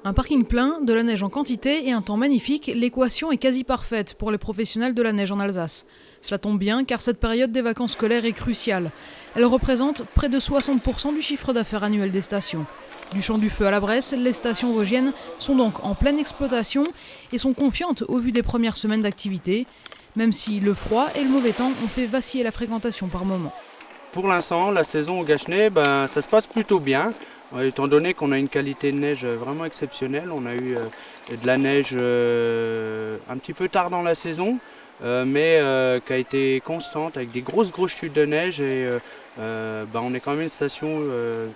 Un parking plein, de la neige en quantité et un temps magnifique, l'équation est quasi parfaite pour les professionnels de la neige en Alsace. Cela tombe bien car cette période des vacances scolaires est cruciale. Elle représente près de 60% du chiffre d'affaires annuel des stations. Du Champ du Feu à la Bresse, les stations vosgiennes sont donc en pleine exploitation et sont confiantes au vu des premières semaines d'activité, même si le froid et le mauvais temps ont fait vaciller la fréquentation par moments. Pour l'instant, la saison au Gachenay, ça se passe plutôt bien. Étant donné qu'on a une qualité de neige vraiment exceptionnelle, on a eu de la neige un petit peu tard dans la saison, mais qui a été constante avec des grosses chutes de neige. Et on est quand même une station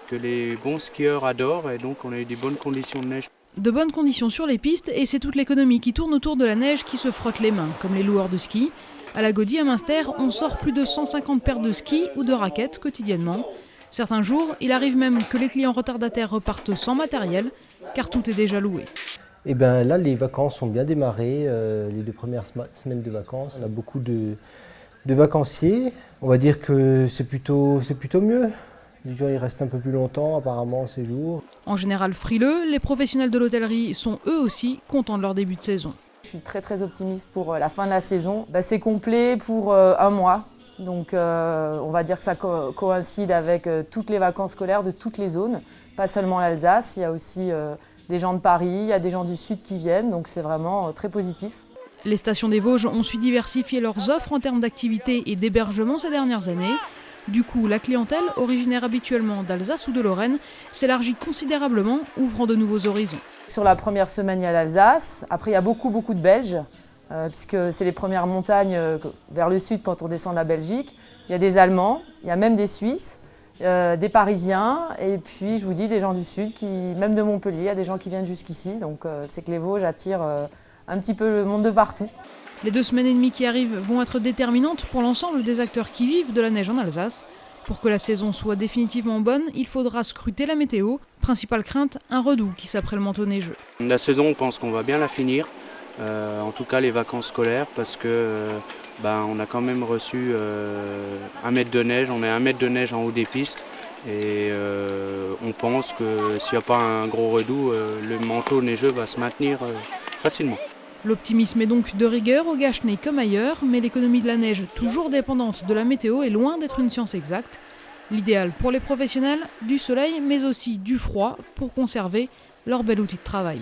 que les bons skieurs adorent et donc on a eu des bonnes conditions de neige. De bonnes conditions sur les pistes et c'est toute l'économie qui tourne autour de la neige qui se frotte les mains, comme les loueurs de ski. À la Gaudie à Münster, on sort plus de 150 paires de skis ou de raquettes quotidiennement. Certains jours, il arrive même que les clients retardataires repartent sans matériel, car tout est déjà loué. Et bien là, les vacances ont bien démarré, les 2 premières semaines de vacances. On a beaucoup de vacanciers. On va dire que c'est plutôt mieux. Les gens ils restent un peu plus longtemps apparemment ces jours. En général frileux, les professionnels de l'hôtellerie sont eux aussi contents de leur début de saison. Je suis très optimiste pour la fin de la saison. C'est complet pour un mois. Donc on va dire que ça coïncide avec toutes les vacances scolaires de toutes les zones, pas seulement l'Alsace, il y a aussi des gens de Paris, il y a des gens du Sud qui viennent, donc c'est vraiment très positif. Les stations des Vosges ont su diversifier leurs offres en termes d'activité et d'hébergement ces dernières années. Du coup, la clientèle, originaire habituellement d'Alsace ou de Lorraine, s'élargit considérablement, ouvrant de nouveaux horizons. Sur la première semaine, il y a l'Alsace, après il y a beaucoup de Belges, puisque c'est les premières montagnes vers le sud quand on descend de la Belgique. Il y a des Allemands, il y a même des Suisses, des Parisiens, et puis je vous dis des gens du sud, même de Montpellier, il y a des gens qui viennent jusqu'ici, donc c'est que les Vosges attirent un petit peu le monde de partout. Les 2 semaines et demie qui arrivent vont être déterminantes pour l'ensemble des acteurs qui vivent de la neige en Alsace. Pour que la saison soit définitivement bonne, il faudra scruter la météo. Principale crainte, un redout qui s'appelle le manteau neigeux. La saison, on pense qu'on va bien la finir, en tout cas les vacances scolaires, parce que on a quand même reçu 1 mètre de neige, on est à 1 mètre de neige en haut des pistes. Et on pense que s'il n'y a pas un gros redout, le manteau neigeux va se maintenir facilement. L'optimisme est donc de rigueur au Gachenay comme ailleurs, mais l'économie de la neige, toujours dépendante de la météo, est loin d'être une science exacte. L'idéal pour les professionnels, du soleil, mais aussi du froid pour conserver leur bel outil de travail.